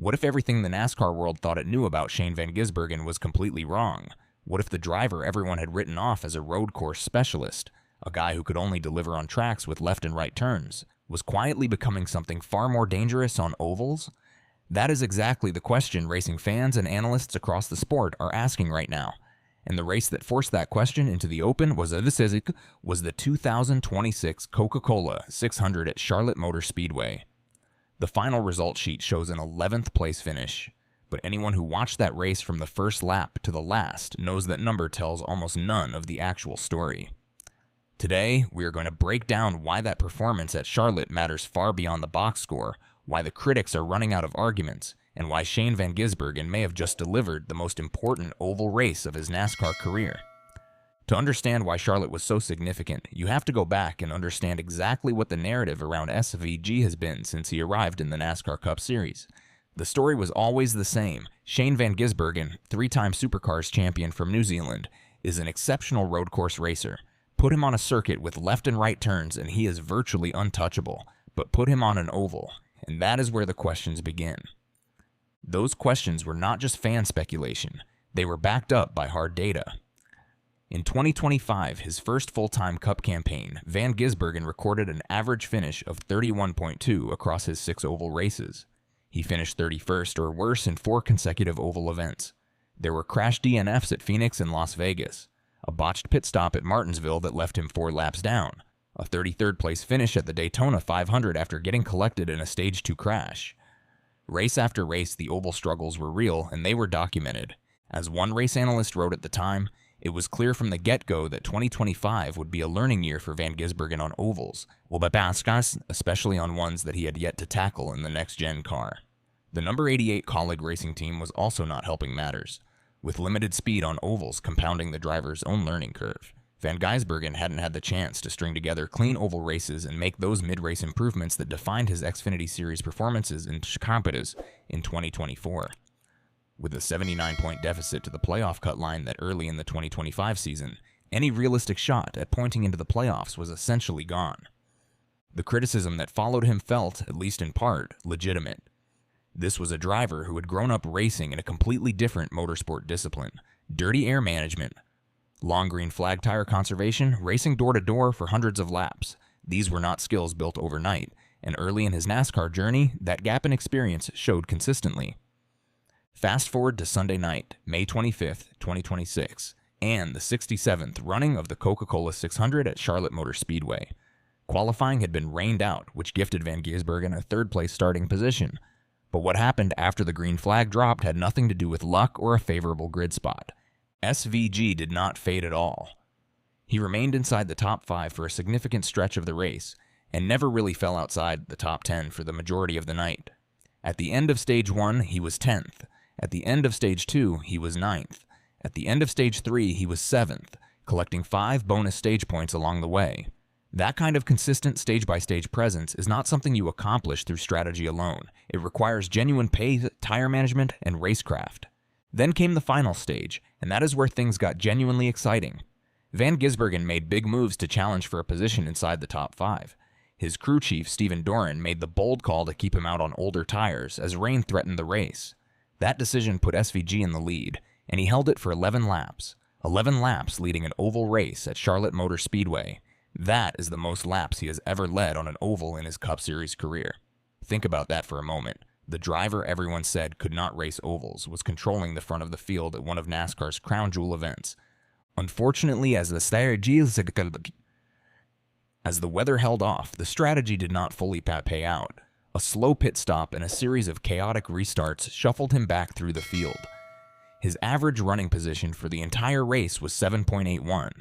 What if everything the NASCAR world thought it knew about Shane Van Gisbergen was completely wrong? What if the driver everyone had written off as a road course specialist, a guy who could only deliver on tracks with left and right turns, was quietly becoming something far more dangerous on ovals? That is exactly the question racing fans and analysts across the sport are asking right now. And the race that forced that question into the open was the 2026 Coca-Cola 600 at Charlotte Motor Speedway. The final result sheet shows an 11th place finish, but anyone who watched that race from the first lap to the last knows that number tells almost none of the actual story. Today, we are going to break down why that performance at Charlotte matters far beyond the box score, why the critics are running out of arguments, and why Shane Van Gisbergen may have just delivered the most important oval race of his NASCAR career. To understand why Charlotte was so significant, you have to go back and understand exactly what the narrative around SVG has been since he arrived in the NASCAR Cup Series. The story was always the same. Shane Van Gisbergen, three-time Supercars champion from New Zealand, is an exceptional road course racer. Put him on a circuit with left and right turns and he is virtually untouchable, but put him on an oval, and that is where the questions begin. Those questions were not just fan speculation, they were backed up by hard data. In 2025, his first full-time Cup campaign, Van Gisbergen recorded an average finish of 31.2 across his 6 oval races. He finished 31st or worse in 4 consecutive oval events. There were crash DNFs at Phoenix and Las Vegas, a botched pit stop at Martinsville that left him 4 laps down, a 33rd place finish at the Daytona 500 after getting collected in a Stage 2 crash. Race after race, the oval struggles were real and they were documented. As one race analyst wrote at the time, it was clear from the get-go that 2025 would be a learning year for Van Gisbergen on ovals, especially on ones that he had yet to tackle in the next-gen car. The number 88 Colleague racing team was also not helping matters, with limited speed on ovals compounding the driver's own learning curve. Van Gisbergen hadn't had the chance to string together clean oval races and make those mid-race improvements that defined his Xfinity Series performances in Chicago in 2024. With a 79-point deficit to the playoff cut line that early in the 2025 season, any realistic shot at pointing into the playoffs was essentially gone. The criticism that followed him felt, at least in part, legitimate. This was a driver who had grown up racing in a completely different motorsport discipline: dirty air management, long green flag tire conservation, racing door-to-door for hundreds of laps. These were not skills built overnight, and early in his NASCAR journey, that gap in experience showed consistently. Fast forward to Sunday night, May 25th, 2026, and the 67th running of the Coca-Cola 600 at Charlotte Motor Speedway. Qualifying had been rained out, which gifted Van Gisbergen a third-place starting position. But what happened after the green flag dropped had nothing to do with luck or a favorable grid spot. SVG did not fade at all. He remained inside the top 5 for a significant stretch of the race, and never really fell outside the top 10 for the majority of the night. At the end of Stage 1, he was 10th. At the end of Stage 2, he was 9th. At the end of Stage 3, he was 7th, collecting 5 bonus stage points along the way. That kind of consistent stage-by-stage presence is not something you accomplish through strategy alone. It requires genuine pace, tire management, and racecraft. Then came the final stage, and that is where things got genuinely exciting. Van Gisbergen made big moves to challenge for a position inside the top 5. His crew chief, Stephen Doran, made the bold call to keep him out on older tires as rain threatened the race. That decision put SVG in the lead, and he held it for 11 laps. 11 laps leading an oval race at Charlotte Motor Speedway. That is the most laps he has ever led on an oval in his Cup Series career. Think about that for a moment. The driver everyone said could not race ovals was controlling the front of the field at one of NASCAR's crown jewel events. Unfortunately, as the weather held off, the strategy did not fully pay out. A slow pit stop and a series of chaotic restarts shuffled him back through the field. His average running position for the entire race was 7.81,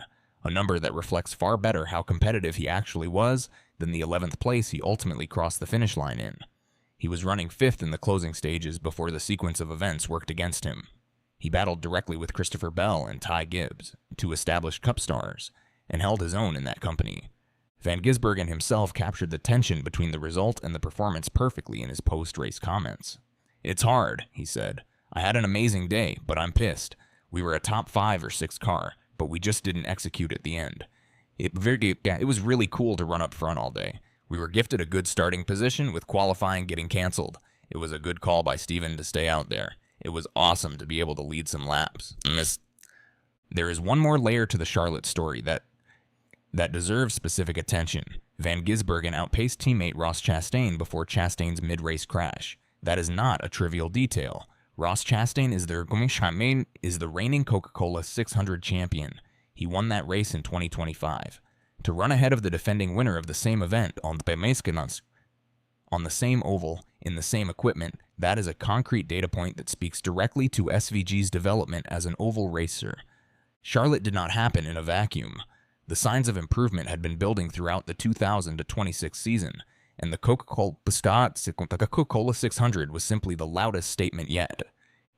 a number that reflects far better how competitive he actually was than the 11th place he ultimately crossed the finish line in. He was running 5th in the closing stages before the sequence of events worked against him. He battled directly with Christopher Bell and Ty Gibbs, 2 established Cup stars, and held his own in that company. Van Gisbergen himself captured the tension between the result and the performance perfectly in his post-race comments. "It's hard," he said. "I had an amazing day, but I'm pissed. We were a top 5 or 6 car, but we just didn't execute at the end. It was really cool to run up front all day. We were gifted a good starting position with qualifying getting canceled, It was a good call by Steven to stay out there. It was awesome to be able to lead some laps. There is one more layer to the Charlotte story that deserves specific attention. Van Gisbergen outpaced teammate Ross Chastain before Chastain's mid-race crash. That is not a trivial detail. Ross Chastain is the reigning Coca-Cola 600 champion. He won that race in 2025. To run ahead of the defending winner of the same event on the same oval, in the same equipment, that is a concrete data point that speaks directly to SVG's development as an oval racer. Charlotte did not happen in a vacuum. The signs of improvement had been building throughout the 2026 season, and the Coca-Cola 600 was simply the loudest statement yet.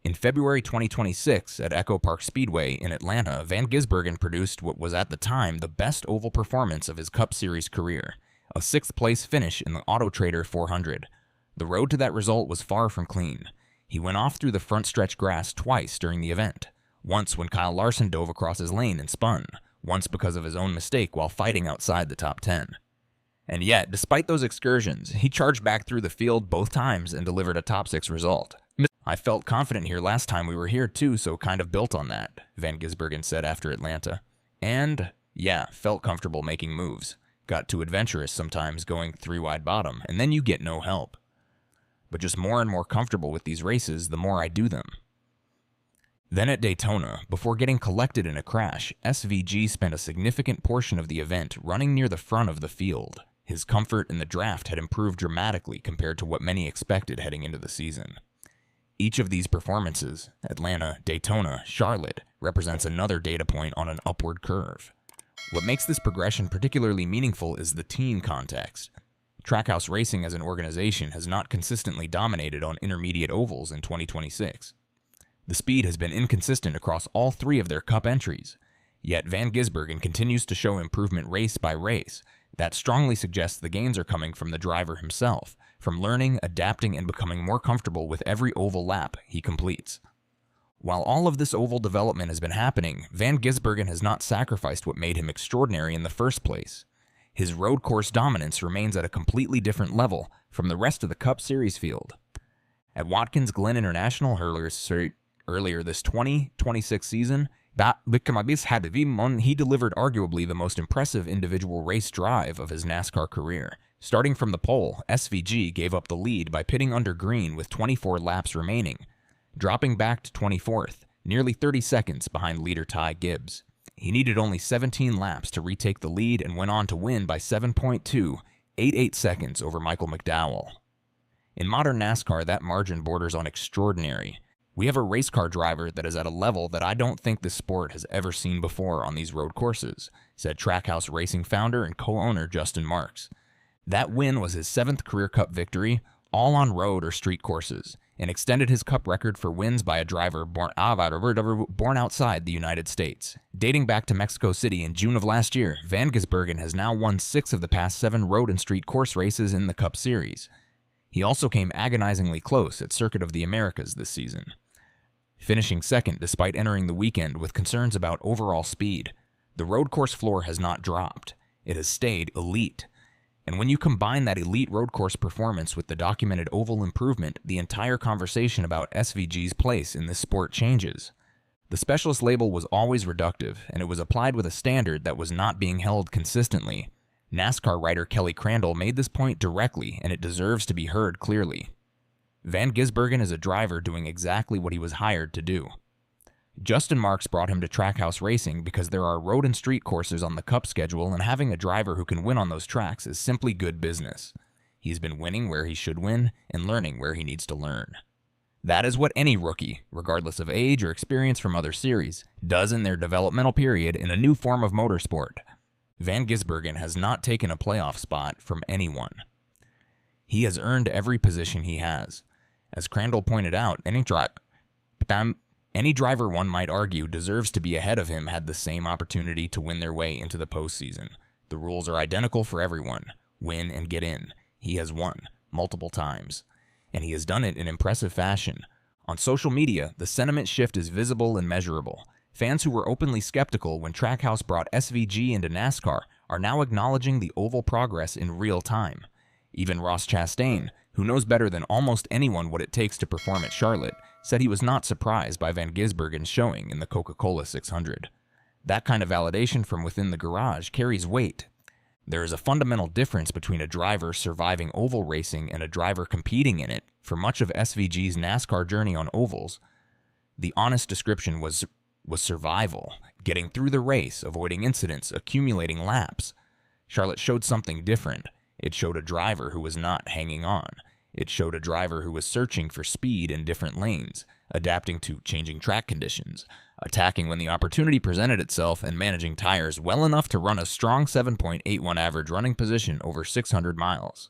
In February 2026, at Echo Park Speedway in Atlanta, Van Gisbergen produced what was at the time the best oval performance of his Cup Series career, a 6th place finish in the Auto Trader 400. The road to that result was far from clean. He went off through the front stretch grass twice during the event, once when Kyle Larson dove across his lane and spun, once because of his own mistake while fighting outside the top 10. And yet, despite those excursions, he charged back through the field both times and delivered a top 6 result. I felt confident here last time we were here too, so kind of built on that, Van Gisbergen said after Atlanta. And, yeah, felt comfortable making moves. Got too adventurous sometimes going 3 wide bottom, and then you get no help. But just more and more comfortable with these races the more I do them. Then at Daytona, before getting collected in a crash, SVG spent a significant portion of the event running near the front of the field. His comfort in the draft had improved dramatically compared to what many expected heading into the season. Each of these performances, Atlanta, Daytona, Charlotte, represents another data point on an upward curve. What makes this progression particularly meaningful is the team context. Trackhouse Racing as an organization has not consistently dominated on intermediate ovals in 2026. The speed has been inconsistent across all 3 of their Cup entries, yet Van Gisbergen continues to show improvement race by race. That strongly suggests the gains are coming from the driver himself, from learning, adapting, and becoming more comfortable with every oval lap he completes. While all of this oval development has been happening, Van Gisbergen has not sacrificed what made him extraordinary in the first place. His road course dominance remains at a completely different level from the rest of the Cup Series field. At Watkins Glen International earlier this 2026 season, he delivered arguably the most impressive individual race drive of his NASCAR career. Starting from the pole, SVG gave up the lead by pitting under green with 24 laps remaining, dropping back to 24th, nearly 30 seconds behind leader Ty Gibbs. He needed only 17 laps to retake the lead and went on to win by 7.288 seconds over Michael McDowell. In modern NASCAR, that margin borders on extraordinary. We have a race car driver that is at a level that I don't think this sport has ever seen before on these road courses, said Trackhouse Racing founder and co-owner Justin Marks. That win was his 7th career Cup victory, all on road or street courses, and extended his Cup record for wins by a driver born outside the United States. Dating back to Mexico City in June of last year, Van Gisbergen has now won 6 of the past 7 road and street course races in the Cup Series. He also came agonizingly close at Circuit of the Americas this season, finishing 2nd despite entering the weekend with concerns about overall speed. The road course floor has not dropped. It has stayed elite. And when you combine that elite road course performance with the documented oval improvement, the entire conversation about SVG's place in this sport changes. The specialist label was always reductive, and it was applied with a standard that was not being held consistently. NASCAR writer Kelly Crandall made this point directly, and it deserves to be heard clearly. Van Gisbergen is a driver doing exactly what he was hired to do. Justin Marks brought him to Trackhouse Racing because there are road and street courses on the Cup schedule, and having a driver who can win on those tracks is simply good business. He's been winning where he should win and learning where he needs to learn. That is what any rookie, regardless of age or experience from other series, does in their developmental period in a new form of motorsport. Van Gisbergen has not taken a playoff spot from anyone. He has earned every position he has. As Crandall pointed out, any driver, one might argue, deserves to be ahead of him had the same opportunity to win their way into the postseason. The rules are identical for everyone. Win and get in. He has won multiple times, and he has done it in impressive fashion. On social media, the sentiment shift is visible and measurable. Fans who were openly skeptical when Trackhouse brought SVG into NASCAR are now acknowledging the oval progress in real time. Even Ross Chastain, who knows better than almost anyone what it takes to perform at Charlotte, said he was not surprised by Van Gisbergen's showing in the Coca-Cola 600. That kind of validation from within the garage carries weight. There is a fundamental difference between a driver surviving oval racing and a driver competing in it. For much of SVG's NASCAR journey on ovals, the honest description was survival, getting through the race, avoiding incidents, accumulating laps. Charlotte showed something different. It showed a driver who was not hanging on. It showed a driver who was searching for speed in different lanes, adapting to changing track conditions, attacking when the opportunity presented itself, and managing tires well enough to run a strong 7.81 average running position over 600 miles.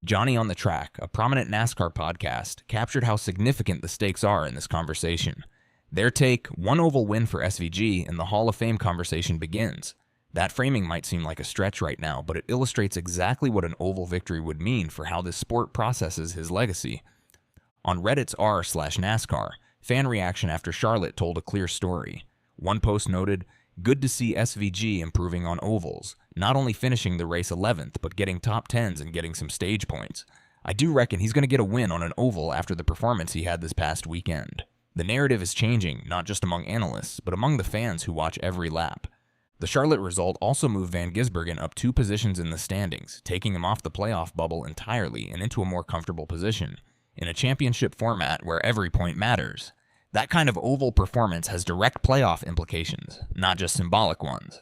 Johnny on the Track, a prominent NASCAR podcast, captured how significant the stakes are in this conversation. Their take, one oval win for SVG, and the Hall of Fame conversation begins. That framing might seem like a stretch right now, but it illustrates exactly what an oval victory would mean for how this sport processes his legacy. On Reddit's r/NASCAR, fan reaction after Charlotte told a clear story. One post noted, "Good to see SVG improving on ovals, not only finishing the race 11th, but getting top 10s and getting some stage points. I do reckon he's going to get a win on an oval after the performance he had this past weekend." The narrative is changing, not just among analysts, but among the fans who watch every lap. The Charlotte result also moved Van Gisbergen up 2 positions in the standings, taking him off the playoff bubble entirely and into a more comfortable position, in a championship format where every point matters. That kind of oval performance has direct playoff implications, not just symbolic ones.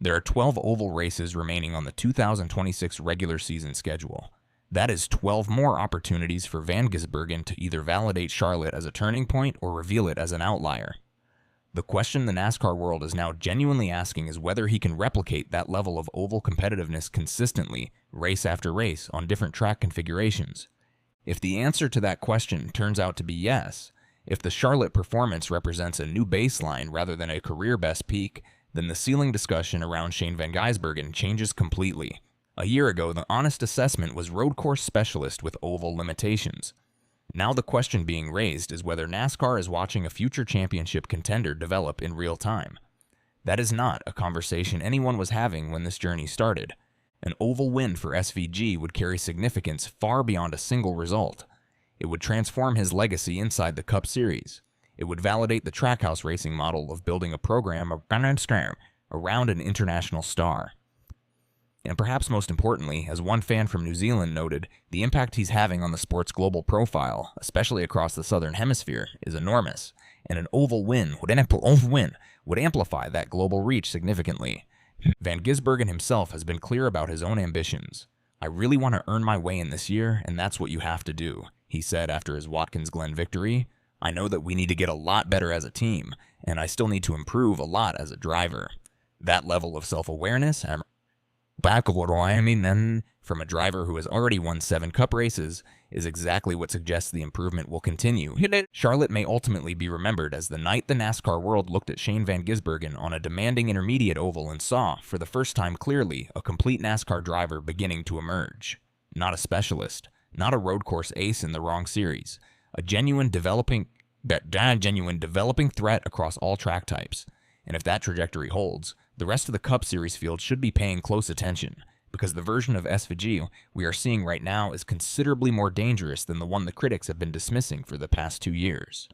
There are 12 oval races remaining on the 2026 regular season schedule. That is 12 more opportunities for Van Gisbergen to either validate Charlotte as a turning point or reveal it as an outlier. The question the NASCAR world is now genuinely asking is whether he can replicate that level of oval competitiveness consistently, race after race, on different track configurations. If the answer to that question turns out to be yes, if the Charlotte performance represents a new baseline rather than a career best peak, then the ceiling discussion around Shane Van Gisbergen changes completely. A year ago, the honest assessment was road course specialist with oval limitations. Now the question being raised is whether NASCAR is watching a future championship contender develop in real time. That is not a conversation anyone was having when this journey started. An oval win for SVG would carry significance far beyond a single result. It would transform his legacy inside the Cup Series. It would validate the trackhouse racing model of building a program around an international star. And perhaps most importantly, as one fan from New Zealand noted, the impact he's having on the sport's global profile, especially across the Southern Hemisphere, is enormous, and an oval win would amplify that global reach significantly. Van Gisbergen himself has been clear about his own ambitions. "I really want to earn my way in this year, and that's what you have to do," he said after his Watkins Glen victory. "I know that we need to get a lot better as a team, and I still need to improve a lot as a driver." That level of self-awareness, from a driver who has already won 7 Cup races, is exactly what suggests the improvement will continue. Charlotte may ultimately be remembered as the night the NASCAR world looked at Shane Van Gisbergen on a demanding intermediate oval and saw, for the first time clearly, a complete NASCAR driver beginning to emerge. Not a specialist, not a road course ace in the wrong series, a genuine developing threat across all track types. And if that trajectory holds, the rest of the Cup Series field should be paying close attention, because the version of SVG we are seeing right now is considerably more dangerous than the one the critics have been dismissing for the past 2 years.